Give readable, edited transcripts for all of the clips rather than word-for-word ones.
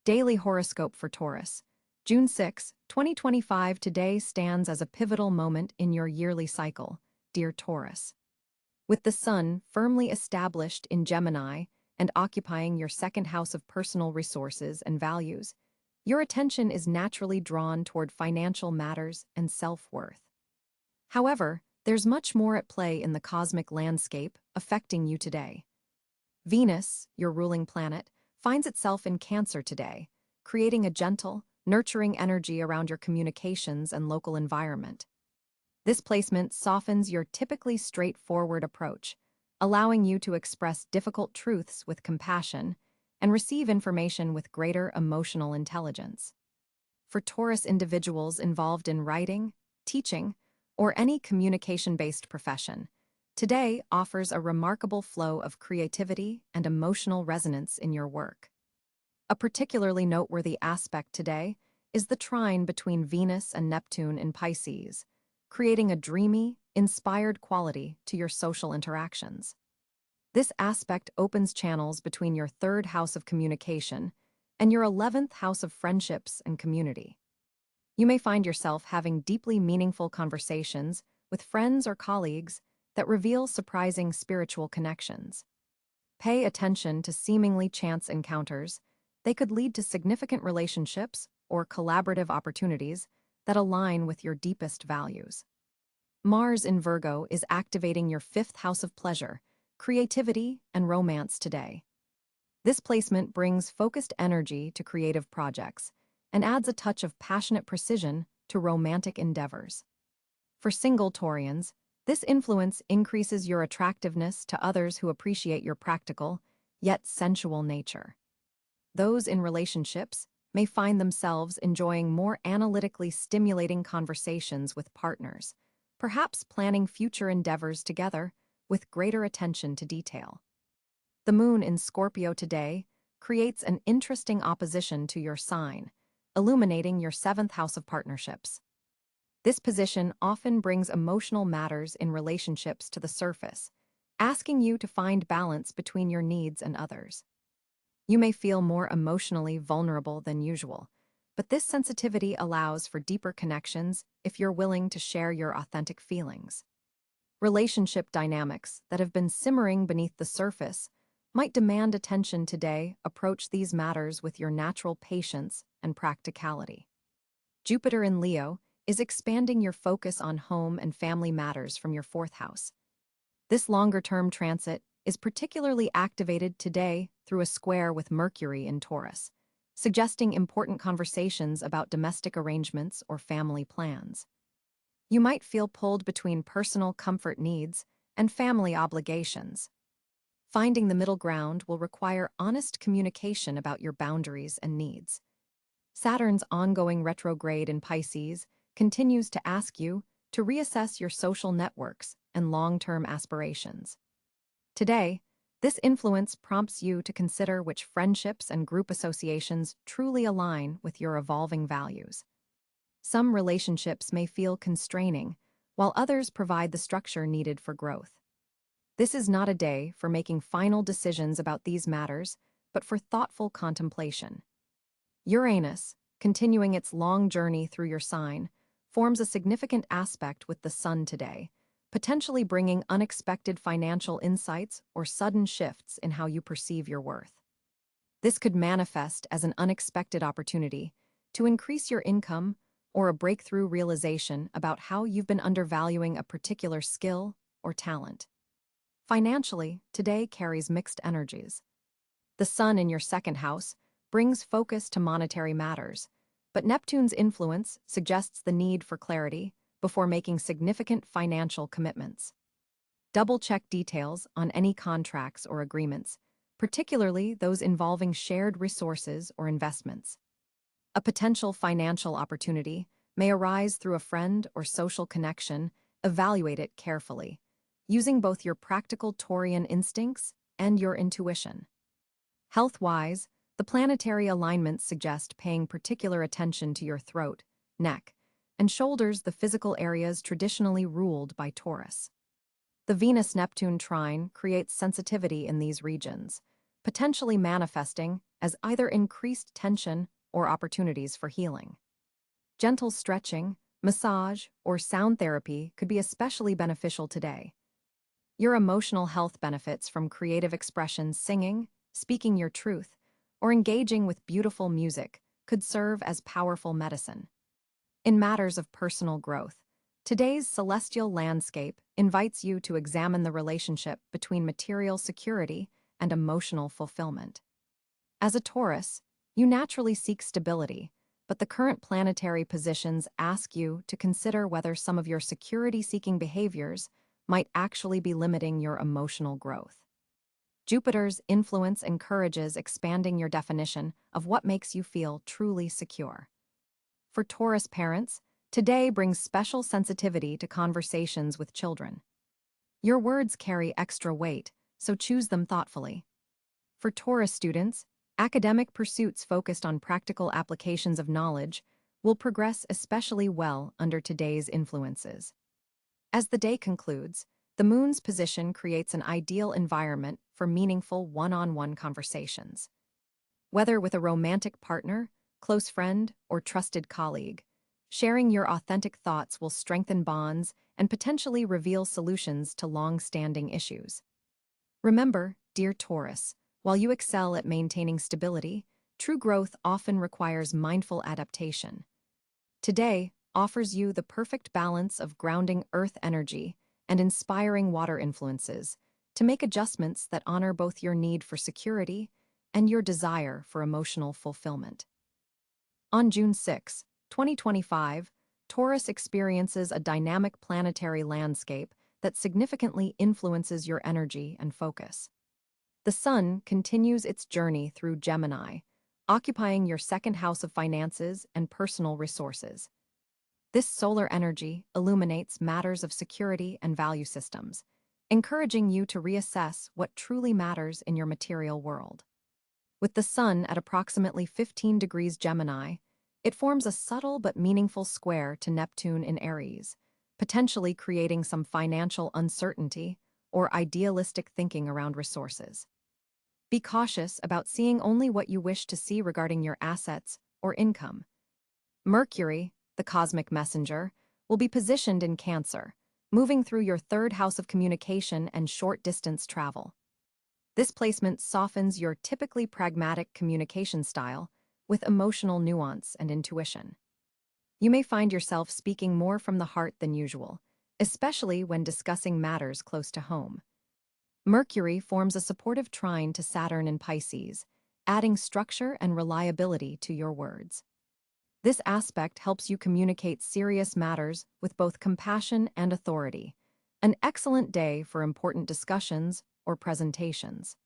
Daily Horoscope for Taurus. June 6, 2025 today stands as a pivotal moment in your yearly cycle, dear Taurus. With the sun firmly established in Gemini and occupying your second house of personal resources and values, your attention is naturally drawn toward financial matters and self-worth. However, there's much more at play in the cosmic landscape affecting you today. Venus, your ruling planet, finds itself in Cáncer today, creating a gentle, nurturing energy around your communications and local environment. This placement softens your typically straightforward approach, allowing you to express difficult truths with compassion and receive information with greater emotional intelligence. For Taurus individuals involved in writing, teaching, or any communication-based profession, today offers a remarkable flow of creativity and emotional resonance in your work. A particularly noteworthy aspect today is the trine between Venus and Neptune in Pisces, creating a dreamy, inspired quality to your social interactions. This aspect opens channels between your third house of communication and your 11th house of friendships and community. You may find yourself having deeply meaningful conversations with friends or colleagues that reveal surprising spiritual connections. Pay attention to seemingly chance encounters. They could lead to significant relationships or collaborative opportunities that align with your deepest values. Mars in Virgo is activating your fifth house of pleasure, creativity, and romance today. This placement brings focused energy to creative projects and adds a touch of passionate precision to romantic endeavors. For single Taurians, this influence increases your attractiveness to others who appreciate your practical, yet sensual nature. Those in relationships may find themselves enjoying more analytically stimulating conversations with partners, perhaps planning future endeavors together with greater attention to detail. The moon in Scorpio today creates an interesting opposition to your sign, illuminating your seventh house of partnerships. This position often brings emotional matters in relationships to the surface, asking you to find balance between your needs and others. You may feel more emotionally vulnerable than usual, but this sensitivity allows for deeper connections if you're willing to share your authentic feelings. Relationship dynamics that have been simmering beneath the surface might demand attention today. Approach these matters with your natural patience and practicality. Jupiter in Leo is expanding your focus on home and family matters from your fourth house. This longer-term transit is particularly activated today through a square with Mercury in Taurus, suggesting important conversations about domestic arrangements or family plans. You might feel pulled between personal comfort needs and family obligations. Finding the middle ground will require honest communication about your boundaries and needs. Saturn's ongoing retrograde in Pisces continues to ask you to reassess your social networks and long-term aspirations. Today, this influence prompts you to consider which friendships and group associations truly align with your evolving values. Some relationships may feel constraining, while others provide the structure needed for growth. This is not a day for making final decisions about these matters, but for thoughtful contemplation. Uranus, continuing its long journey through your sign, forms a significant aspect with the sun today, potentially bringing unexpected financial insights or sudden shifts in how you perceive your worth. This could manifest as an unexpected opportunity to increase your income or a breakthrough realization about how you've been undervaluing a particular skill or talent. Financially, today carries mixed energies. The sun in your second house brings focus to monetary matters, but Neptune's influence suggests the need for clarity before making significant financial commitments. Double-check details on any contracts or agreements, particularly those involving shared resources or investments. A potential financial opportunity may arise through a friend or social connection. Evaluate it carefully, using both your practical Taurian instincts and your intuition. Health-wise, the planetary alignments suggest paying particular attention to your throat, neck, and shoulders, the physical areas traditionally ruled by Taurus. The Venus-Neptune trine creates sensitivity in these regions, potentially manifesting as either increased tension or opportunities for healing. Gentle stretching, massage, or sound therapy could be especially beneficial today. Your emotional health benefits from creative expression, singing, speaking your truth, or engaging with beautiful music could serve as powerful medicine. In matters of personal growth, today's celestial landscape invites you to examine the relationship between material security and emotional fulfillment. As a Taurus, you naturally seek stability, but the current planetary positions ask you to consider whether some of your security-seeking behaviors might actually be limiting your emotional growth. Jupiter's influence encourages expanding your definition of what makes you feel truly secure. For Taurus parents, today brings special sensitivity to conversations with children. Your words carry extra weight, so choose them thoughtfully. For Taurus students, academic pursuits focused on practical applications of knowledge will progress especially well under today's influences. As the day concludes, the moon's position creates an ideal environment for meaningful one-on-one conversations. Whether with a romantic partner, close friend, or trusted colleague, sharing your authentic thoughts will strengthen bonds and potentially reveal solutions to long-standing issues. Remember, dear Taurus, while you excel at maintaining stability, true growth often requires mindful adaptation. Today offers you the perfect balance of grounding earth energy and inspiring water influences to make adjustments that honor both your need for security and your desire for emotional fulfillment. On June 6, 2025, Taurus experiences a dynamic planetary landscape that significantly influences your energy and focus. The Sun continues its journey through Gemini, occupying your second house of finances and personal resources. This solar energy illuminates matters of security and value systems, encouraging you to reassess what truly matters in your material world. With the Sun at approximately 15 degrees Gemini, it forms a subtle but meaningful square to Neptune in Aries, potentially creating some financial uncertainty or idealistic thinking around resources. Be cautious about seeing only what you wish to see regarding your assets or income. Mercury, the cosmic messenger, will be positioned in Cáncer, moving through your third house of communication and short-distance travel. This placement softens your typically pragmatic communication style with emotional nuance and intuition. You may find yourself speaking more from the heart than usual, especially when discussing matters close to home. Mercury forms a supportive trine to Saturn in Pisces, adding structure and reliability to your words. This aspect helps you communicate serious matters with both compassion and authority, an excellent day for important discussions or presentations.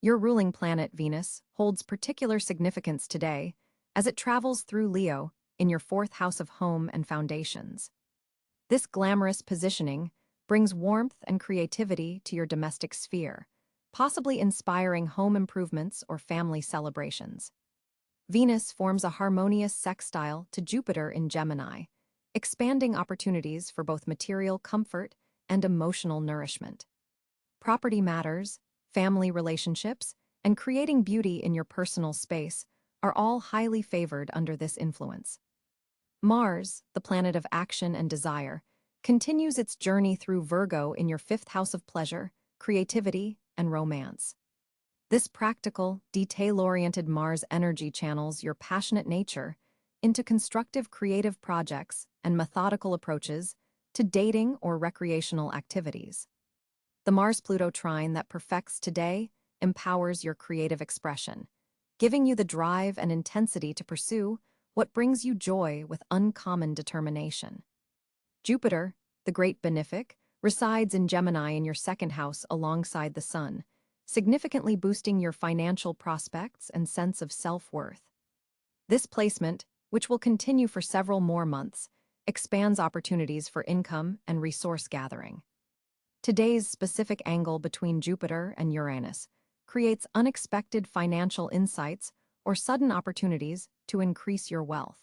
Your ruling planet, Venus, holds particular significance today as it travels through Leo in your fourth house of home and foundations. This glamorous positioning brings warmth and creativity to your domestic sphere, possibly inspiring home improvements or family celebrations. Venus forms a harmonious sextile to Jupiter in Gemini, expanding opportunities for both material comfort and emotional nourishment. Property matters, family relationships, and creating beauty in your personal space are all highly favored under this influence. Mars, the planet of action and desire, continues its journey through Virgo in your fifth house of pleasure, creativity, and romance. This practical, detail-oriented Mars energy channels your passionate nature into constructive creative projects and methodical approaches to dating or recreational activities. The Mars-Pluto trine that perfects today empowers your creative expression, giving you the drive and intensity to pursue what brings you joy with uncommon determination. Jupiter, the great benefic, resides in Gemini in your second house alongside the Sun, significantly boosting your financial prospects and sense of self-worth. This placement, which will continue for several more months, expands opportunities for income and resource gathering. Today's specific angle between Jupiter and Uranus creates unexpected financial insights or sudden opportunities to increase your wealth.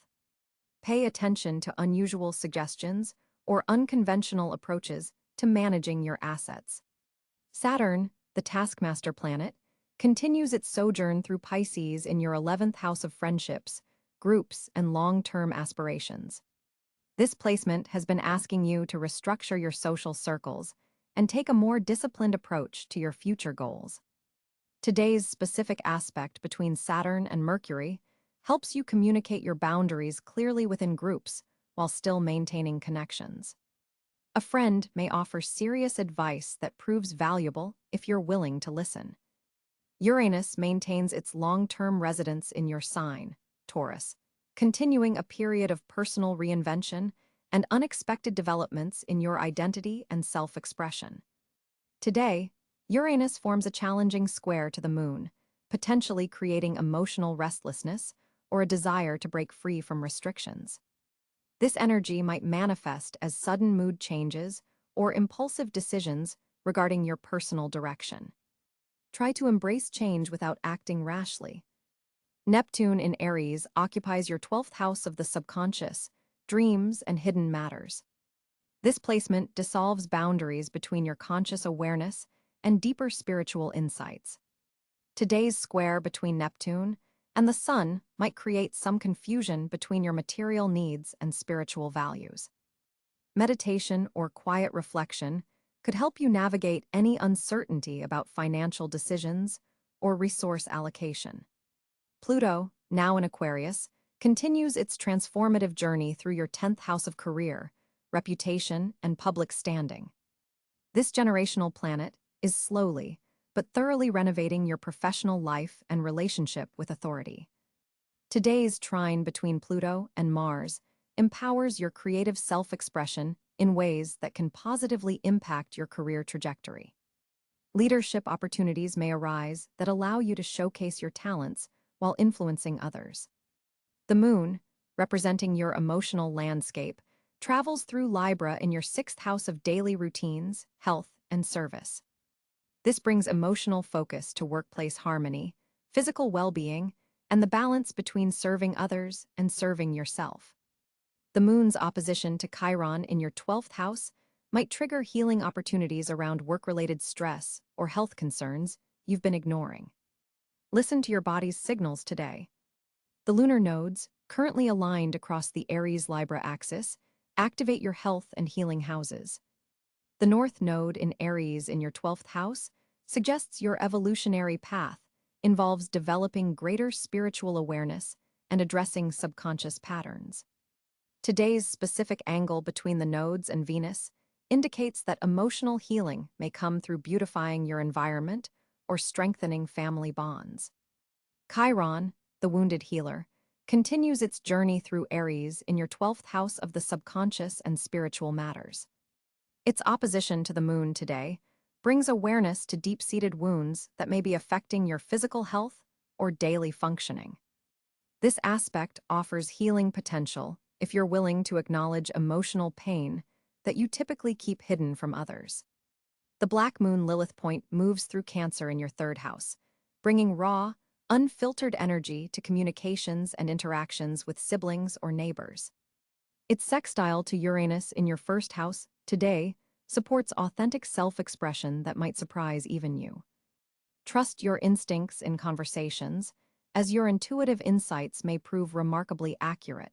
Pay attention to unusual suggestions or unconventional approaches to managing your assets. Saturn, the taskmaster planet, continues its sojourn through Pisces in your 11th house of friendships, groups, and long-term aspirations. This placement has been asking you to restructure your social circles and take a more disciplined approach to your future goals. Today's specific aspect between Saturn and Mercury helps you communicate your boundaries clearly within groups while still maintaining connections. A friend may offer serious advice that proves valuable if you're willing to listen. Uranus maintains its long-term residence in your sign, Taurus, continuing a period of personal reinvention and unexpected developments in your identity and self-expression. Today, Uranus forms a challenging square to the Moon, potentially creating emotional restlessness or a desire to break free from restrictions. This energy might manifest as sudden mood changes or impulsive decisions regarding your personal direction. Try to embrace change without acting rashly. Neptune in Aries occupies your 12th house of the subconscious, dreams, and hidden matters. This placement dissolves boundaries between your conscious awareness and deeper spiritual insights. Today's square between Neptune and the Sun might create some confusion between your material needs and spiritual values. Meditation or quiet reflection could help you navigate any uncertainty about financial decisions or resource allocation. Pluto, now in Aquarius, continues its transformative journey through your 10th house of career, reputation, and public standing. This generational planet is slowly but thoroughly renovating your professional life and relationship with authority. Today's trine between Pluto and Mars empowers your creative self-expression in ways that can positively impact your career trajectory. Leadership opportunities may arise that allow you to showcase your talents while influencing others. The Moon, representing your emotional landscape, travels through Libra in your 6th house of daily routines, health, and service. This brings emotional focus to workplace harmony, physical well-being, and the balance between serving others and serving yourself. The Moon's opposition to Chiron in your 12th house might trigger healing opportunities around work-related stress or health concerns you've been ignoring. Listen to your body's signals today. The lunar nodes, currently aligned across the Aries-Libra axis, activate your health and healing houses. The North Node in Aries in your 12th house suggests your evolutionary path involves developing greater spiritual awareness and addressing subconscious patterns. Today's specific angle between the nodes and Venus indicates that emotional healing may come through beautifying your environment or strengthening family bonds. Chiron, the wounded healer, continues its journey through Aries in your 12th house of the subconscious and spiritual matters. Its opposition to the Moon today brings awareness to deep-seated wounds that may be affecting your physical health or daily functioning. This aspect offers healing potential if you're willing to acknowledge emotional pain that you typically keep hidden from others. The Black Moon Lilith point moves through Cáncer in your 3rd house, bringing raw, unfiltered energy to communications and interactions with siblings or neighbors. Its sextile to Uranus in your 1st house today supports authentic self-expression that might surprise even you. Trust your instincts in conversations, as your intuitive insights may prove remarkably accurate.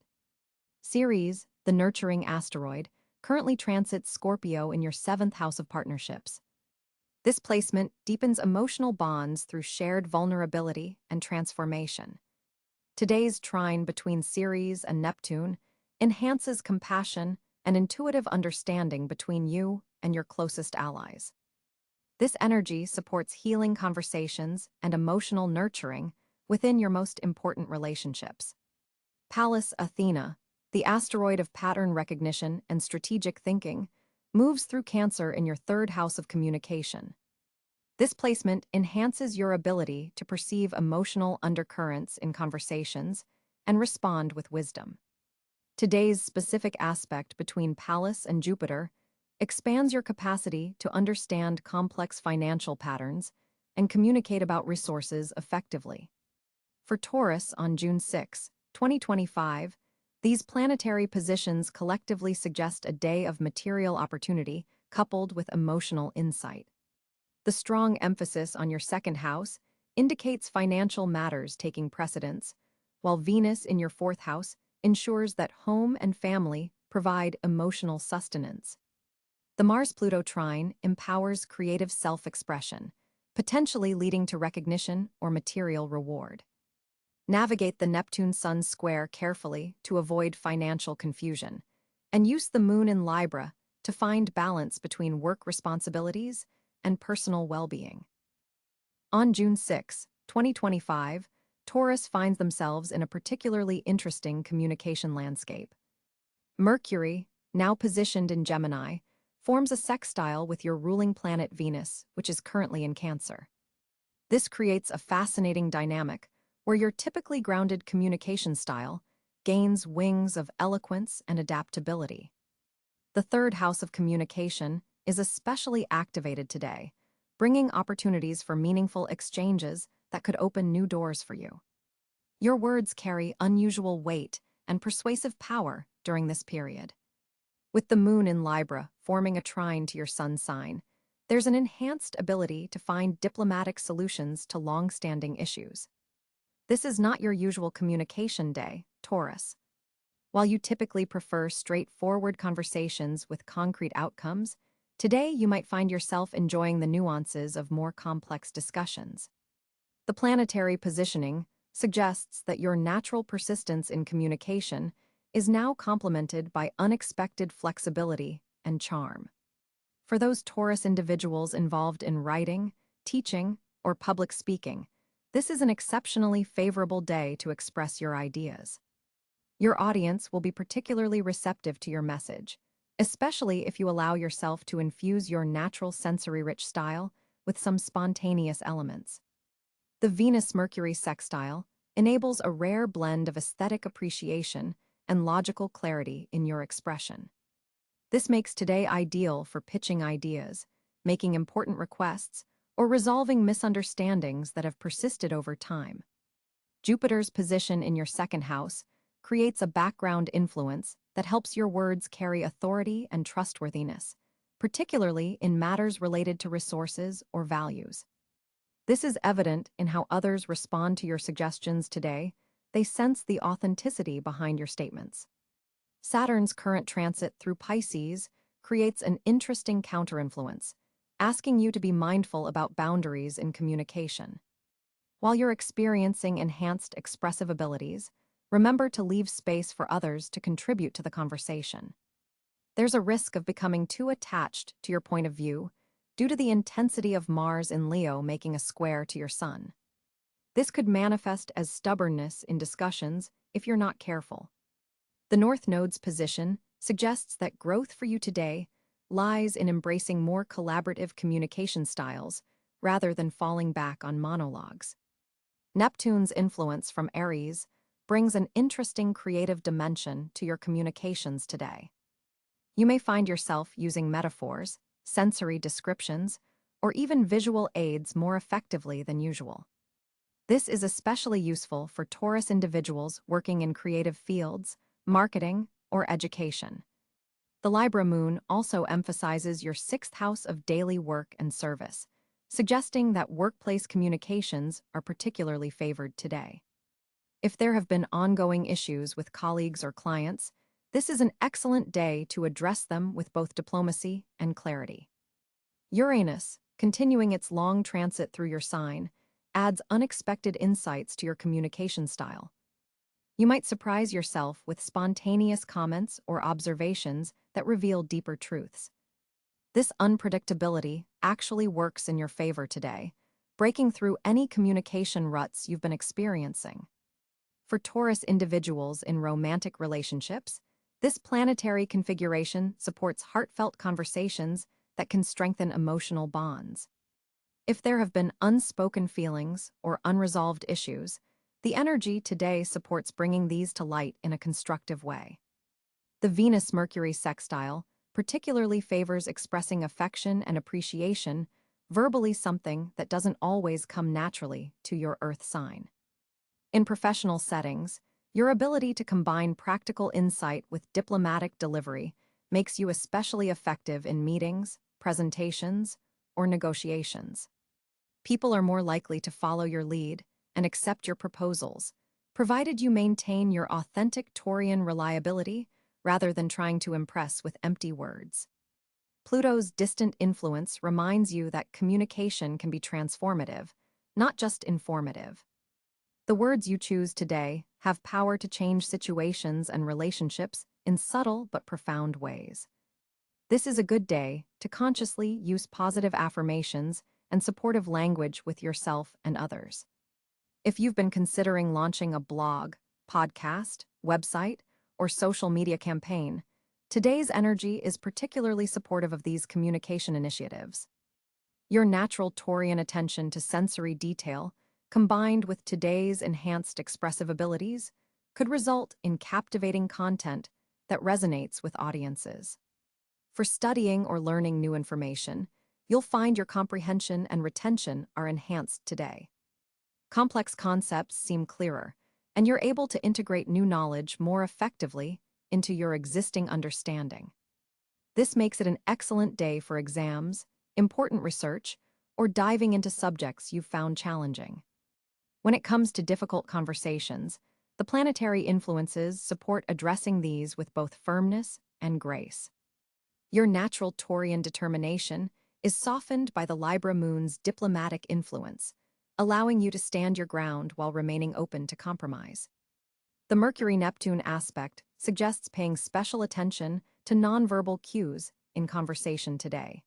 Ceres, the nurturing asteroid, currently transits Scorpio in your 7th house of partnerships. This placement deepens emotional bonds through shared vulnerability and transformation. Today's trine between Ceres and Neptune enhances compassion and intuitive understanding between you and your closest allies. This energy supports healing conversations and emotional nurturing within your most important relationships. Pallas Athena, the asteroid of pattern recognition and strategic thinking, moves through Cáncer in your 3rd house of communication. This placement enhances your ability to perceive emotional undercurrents in conversations and respond with wisdom. Today's specific aspect between Pallas and Jupiter expands your capacity to understand complex financial patterns and communicate about resources effectively. For Taurus on June 6, 2025, these planetary positions collectively suggest a day of material opportunity coupled with emotional insight. The strong emphasis on your 2nd house indicates financial matters taking precedence, while Venus in your fourth house ensures that home and family provide emotional sustenance. The Mars-Pluto trine empowers creative self-expression, potentially leading to recognition or material reward. Navigate the Neptune-Sun square carefully to avoid financial confusion, and use the Moon in Libra to find balance between work responsibilities and personal well-being. On June 6, 2025, Taurus finds themselves in a particularly interesting communication landscape. Mercury, now positioned in Gemini, forms a sextile with your ruling planet Venus, which is currently in Cáncer. This creates a fascinating dynamic where your typically grounded communication style gains wings of eloquence and adaptability. The third house of communication is especially activated today, bringing opportunities for meaningful exchanges that could open new doors for you. Your words carry unusual weight and persuasive power during this period. With the Moon in Libra forming a trine to your sun sign, there's an enhanced ability to find diplomatic solutions to long-standing issues. This is not your usual communication day, Taurus. While you typically prefer straightforward conversations with concrete outcomes, today you might find yourself enjoying the nuances of more complex discussions. The planetary positioning suggests that your natural persistence in communication is now complemented by unexpected flexibility and charm. For those Taurus individuals involved in writing, teaching, or public speaking, this is an exceptionally favorable day to express your ideas. Your audience will be particularly receptive to your message, especially if you allow yourself to infuse your natural sensory-rich style with some spontaneous elements. The Venus-Mercury sextile enables a rare blend of aesthetic appreciation and logical clarity in your expression. This makes today ideal for pitching ideas, making important requests, or resolving misunderstandings that have persisted over time. Jupiter's position in your second house creates a background influence that helps your words carry authority and trustworthiness, particularly in matters related to resources or values. This is evident in how others respond to your suggestions today. They sense the authenticity behind your statements. Saturn's current transit through Pisces creates an interesting counterinfluence, asking you to be mindful about boundaries in communication. While you're experiencing enhanced expressive abilities, remember to leave space for others to contribute to the conversation. There's a risk of becoming too attached to your point of view due to the intensity of Mars in Leo making a square to your Sun. This could manifest as stubbornness in discussions if you're not careful. The North Node's position suggests that growth for you today lies in embracing more collaborative communication styles rather than falling back on monologues. Neptune's influence from Aries brings an interesting creative dimension to your communications today. You may find yourself using metaphors, sensory descriptions, or even visual aids more effectively than usual. This is especially useful for Taurus individuals working in creative fields, marketing, or education. The Libra moon also emphasizes your sixth house of daily work and service, suggesting that workplace communications are particularly favored today. If there have been ongoing issues with colleagues or clients, this is an excellent day to address them with both diplomacy and clarity. Uranus, continuing its long transit through your sign, adds unexpected insights to your communication style. You might surprise yourself with spontaneous comments or observations that reveal deeper truths. This unpredictability actually works in your favor today, breaking through any communication ruts you've been experiencing. For Taurus individuals in romantic relationships, this planetary configuration supports heartfelt conversations that can strengthen emotional bonds. If there have been unspoken feelings or unresolved issues, the energy today supports bringing these to light in a constructive way. The Venus-Mercury sextile particularly favors expressing affection and appreciation verbally, something that doesn't always come naturally to your Earth sign. In professional settings, your ability to combine practical insight with diplomatic delivery makes you especially effective in meetings, presentations, or negotiations. People are more likely to follow your lead and accept your proposals, provided you maintain your authentic Taurian reliability rather than trying to impress with empty words. Pluto's distant influence reminds you that communication can be transformative, not just informative. The words you choose today have power to change situations and relationships in subtle but profound ways. This is a good day to consciously use positive affirmations and supportive language with yourself and others. If you've been considering launching a blog, podcast, website, or social media campaign, today's energy is particularly supportive of these communication initiatives. Your natural Taurian attention to sensory detail, combined with today's enhanced expressive abilities, could result in captivating content that resonates with audiences. For studying or learning new information, you'll find your comprehension and retention are enhanced today. Complex concepts seem clearer, and you're able to integrate new knowledge more effectively into your existing understanding. This makes it an excellent day for exams, important research, or diving into subjects you've found challenging. When it comes to difficult conversations, the planetary influences support addressing these with both firmness and grace. Your natural Taurian determination is softened by the Libra moon's diplomatic influence, allowing you to stand your ground while remaining open to compromise. The Mercury-Neptune aspect suggests paying special attention to nonverbal cues in conversation today.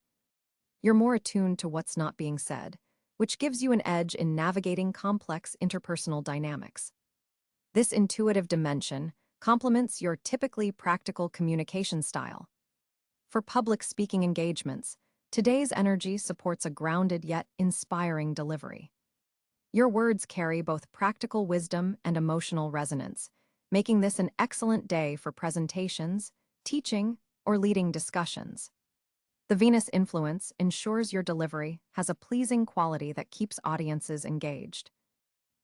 You're more attuned to what's not being said, which gives you an edge in navigating complex interpersonal dynamics. This intuitive dimension complements your typically practical communication style. For public speaking engagements, today's energy supports a grounded yet inspiring delivery. Your words carry both practical wisdom and emotional resonance, making this an excellent day for presentations, teaching, or leading discussions. The Venus influence ensures your delivery has a pleasing quality that keeps audiences engaged.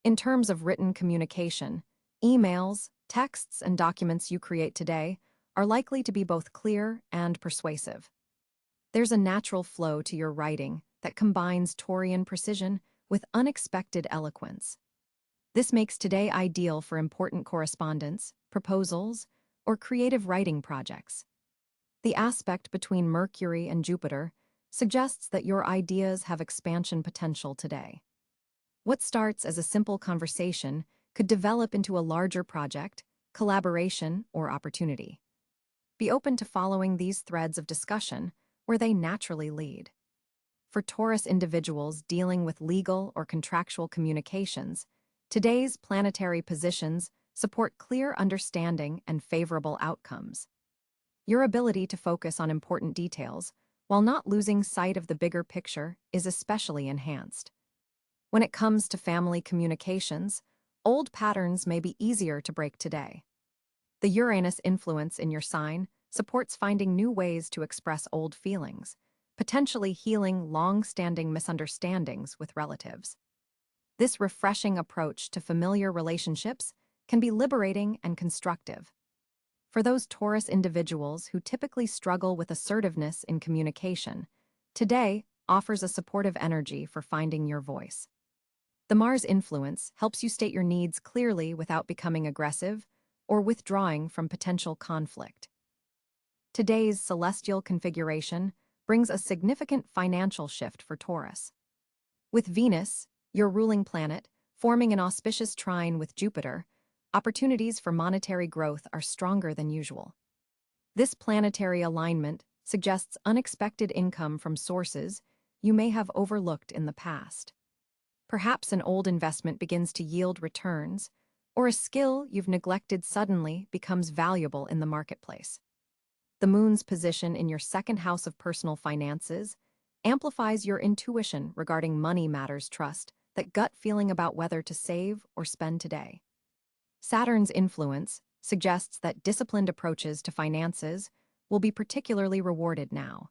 In terms of written communication, emails, texts, and documents you create today are likely to be both clear and persuasive. There's a natural flow to your writing that combines Taurian precision with unexpected eloquence. This makes today ideal for important correspondence, proposals, or creative writing projects. The aspect between Mercury and Jupiter suggests that your ideas have expansion potential today. What starts as a simple conversation could develop into a larger project, collaboration, or opportunity. Be open to following these threads of discussion where they naturally lead. For Taurus individuals dealing with legal or contractual communications, today's planetary positions support clear understanding and favorable outcomes. Your ability to focus on important details while not losing sight of the bigger picture is especially enhanced. When it comes to family communications, old patterns may be easier to break today. The Uranus influence in your sign supports finding new ways to express old feelings, potentially healing long-standing misunderstandings with relatives. This refreshing approach to familiar relationships can be liberating and constructive. For those Taurus individuals who typically struggle with assertiveness in communication, today offers a supportive energy for finding your voice. The Mars influence helps you state your needs clearly without becoming aggressive or withdrawing from potential conflict. Today's celestial configuration brings a significant financial shift for Taurus. With Venus, your ruling planet, forming an auspicious trine with Jupiter, opportunities for monetary growth are stronger than usual. This planetary alignment suggests unexpected income from sources you may have overlooked in the past. Perhaps an old investment begins to yield returns, or a skill you've neglected suddenly becomes valuable in the marketplace. The moon's position in your second house of personal finances amplifies your intuition regarding money matters. Trust that gut feeling about whether to save or spend today. Saturn's influence suggests that disciplined approaches to finances will be particularly rewarded now.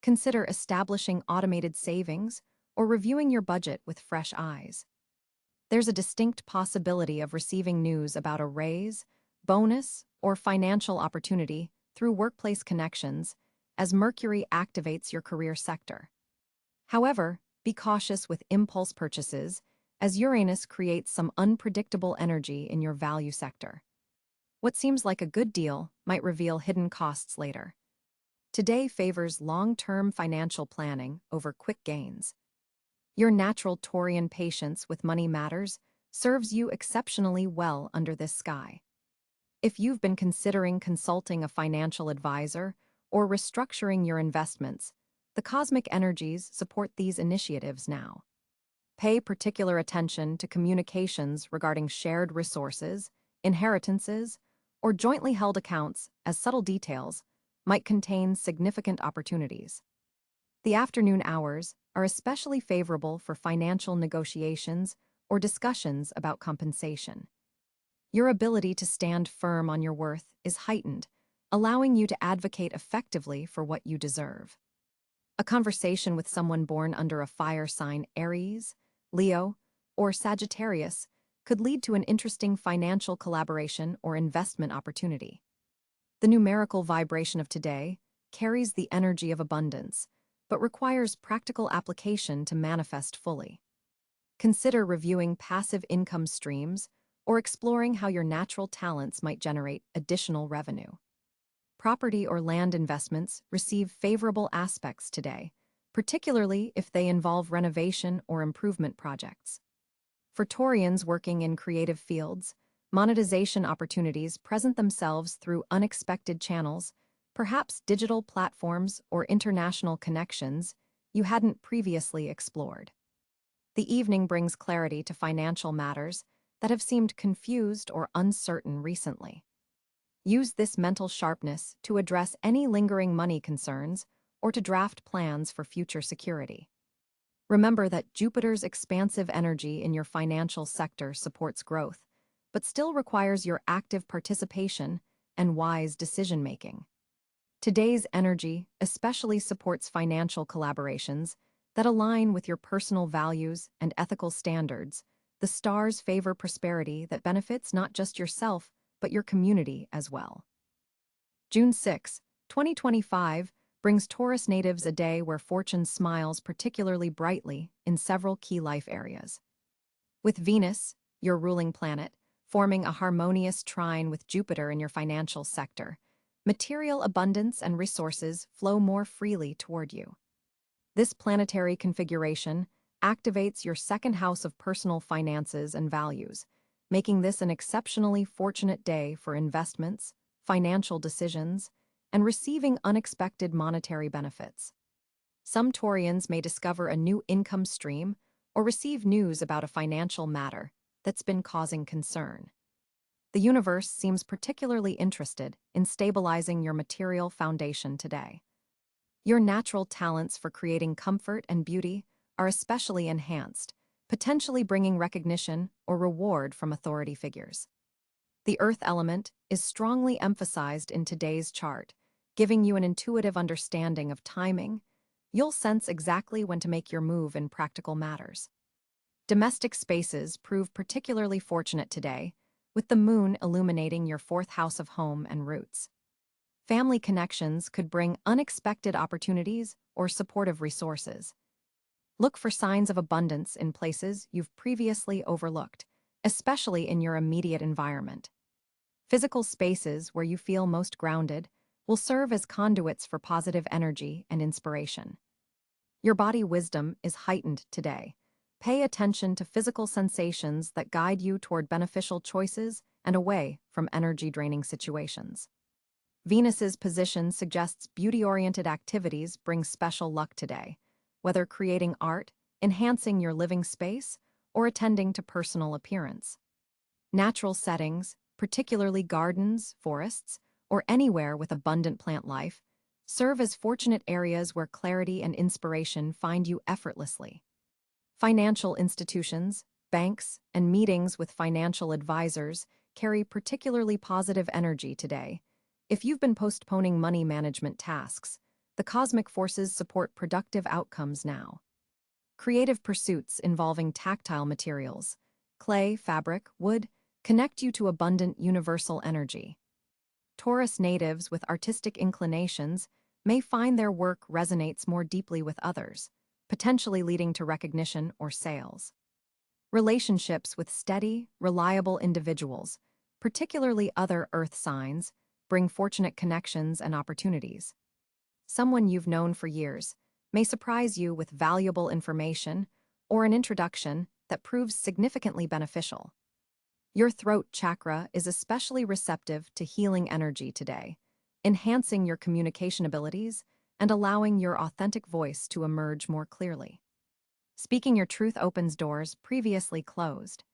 Consider establishing automated savings or reviewing your budget with fresh eyes. There's a distinct possibility of receiving news about a raise, bonus, or financial opportunity through workplace connections as Mercury activates your career sector. However, Be cautious with impulse purchases, as Uranus creates some unpredictable energy in your value sector. What seems like a good deal might reveal hidden costs later. Today favors long-term financial planning over quick gains. Your natural Taurian patience with money matters serves you exceptionally well under this sky. If you've been considering consulting a financial advisor or restructuring your investments, the cosmic energies support these initiatives now. Pay particular attention to communications regarding shared resources, inheritances, or jointly held accounts, as subtle details might contain significant opportunities. The afternoon hours are especially favorable for financial negotiations or discussions about compensation. Your ability to stand firm on your worth is heightened, allowing you to advocate effectively for what you deserve. A conversation with someone born under a fire sign Aries, Leo, or Sagittarius could lead to an interesting financial collaboration or investment opportunity. The numerical vibration of today carries the energy of abundance, but requires practical application to manifest fully. Consider reviewing passive income streams or exploring how your natural talents might generate additional revenue. Property or land investments receive favorable aspects today, particularly if they involve renovation or improvement projects. For Taurians working in creative fields, monetization opportunities present themselves through unexpected channels, perhaps digital platforms or international connections you hadn't previously explored. The evening brings clarity to financial matters that have seemed confused or uncertain recently. Use this mental sharpness to address any lingering money concerns or to draft plans for future security. Remember that Jupiter's expansive energy in your financial sector supports growth, but still requires your active participation and wise decision-making. Today's energy especially supports financial collaborations that align with your personal values and ethical standards. The stars favor prosperity that benefits not just yourself, but your community as well. June 6, 2025, brings Taurus natives a day where fortune smiles particularly brightly in several key life areas. With Venus, your ruling planet, forming a harmonious trine with Jupiter in your financial sector, material abundance and resources flow more freely toward you. This planetary configuration activates your second house of personal finances and values, making this an exceptionally fortunate day for investments, financial decisions, and receiving unexpected monetary benefits. Some Taurians may discover a new income stream or receive news about a financial matter that's been causing concern. The universe seems particularly interested in stabilizing your material foundation today. Your natural talents for creating comfort and beauty are especially enhanced, potentially bringing recognition or reward from authority figures. The earth element is strongly emphasized in today's chart, giving you an intuitive understanding of timing. You'll sense exactly when to make your move in practical matters. Domestic spaces prove particularly fortunate today, with the moon illuminating your fourth house of home and roots. Family connections could bring unexpected opportunities or supportive resources. Look for signs of abundance in places you've previously overlooked, especially in your immediate environment. Physical spaces where you feel most grounded will serve as conduits for positive energy and inspiration. Your body wisdom is heightened today. Pay attention to physical sensations that guide you toward beneficial choices and away from energy-draining situations. Venus's position suggests beauty-oriented activities bring special luck today, whether creating art, enhancing your living space, or attending to personal appearance. Natural settings, particularly gardens, forests, or anywhere with abundant plant life, serve as fortunate areas where clarity and inspiration find you effortlessly. Financial institutions, banks, and meetings with financial advisors carry particularly positive energy today. If you've been postponing money management tasks, the cosmic forces support productive outcomes now. Creative pursuits involving tactile materials, clay, fabric, wood, connect you to abundant universal energy. Taurus natives with artistic inclinations may find their work resonates more deeply with others, potentially leading to recognition or sales. Relationships with steady, reliable individuals, particularly other earth signs, bring fortunate connections and opportunities. Someone you've known for years may surprise you with valuable information or an introduction that proves significantly beneficial. Your throat chakra is especially receptive to healing energy today, enhancing your communication abilities and allowing your authentic voice to emerge more clearly. Speaking your truth opens doors previously closed.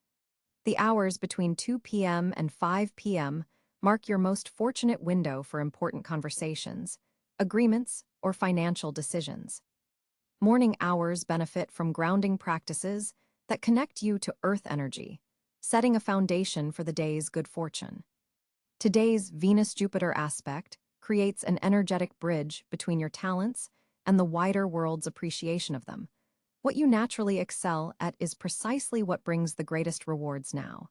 The hours between 2 p.m. and 5 p.m. mark your most fortunate window for important conversations, agreements, or financial decisions. Morning hours benefit from grounding practices that connect you to earth energy, setting a foundation for the day's good fortune. Today's Venus-Jupiter aspect creates an energetic bridge between your talents and the wider world's appreciation of them. What you naturally excel at is precisely what brings the greatest rewards now.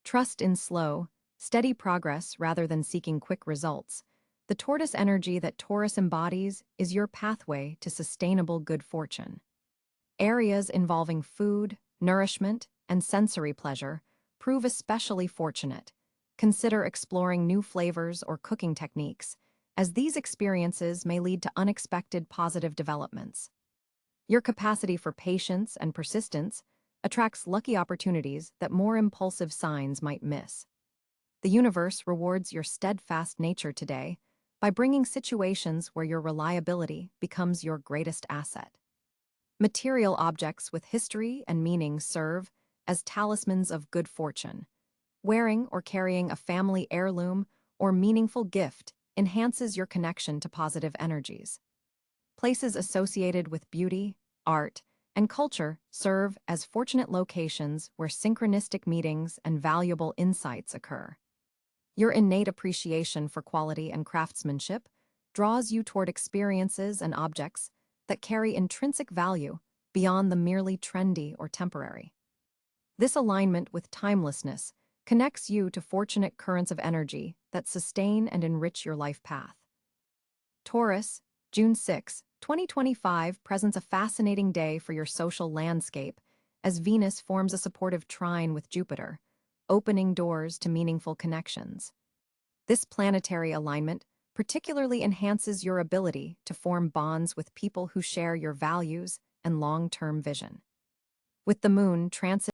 Trust in slow, steady progress rather than seeking quick results. The tortoise energy that Taurus embodies is your pathway to sustainable good fortune. Areas involving food, nourishment, and sensory pleasure prove especially fortunate. Consider exploring new flavors or cooking techniques, as these experiences may lead to unexpected positive developments. Your capacity for patience and persistence attracts lucky opportunities that more impulsive signs might miss. The universe rewards your steadfast nature today by bringing situations where your reliability becomes your greatest asset. Material objects with history and meaning serve as talismans of good fortune. Wearing or carrying a family heirloom or meaningful gift enhances your connection to positive energies. Places associated with beauty, art, and culture serve as fortunate locations where synchronistic meetings and valuable insights occur. Your innate appreciation for quality and craftsmanship draws you toward experiences and objects that carry intrinsic value beyond the merely trendy or temporary. This alignment with timelessness connects you to fortunate currents of energy that sustain and enrich your life path. Taurus, June 6, 2025 presents a fascinating day for your social landscape as Venus forms a supportive trine with Jupiter, opening doors to meaningful connections. This planetary alignment particularly enhances your ability to form bonds with people who share your values and long-term vision. With the moon transit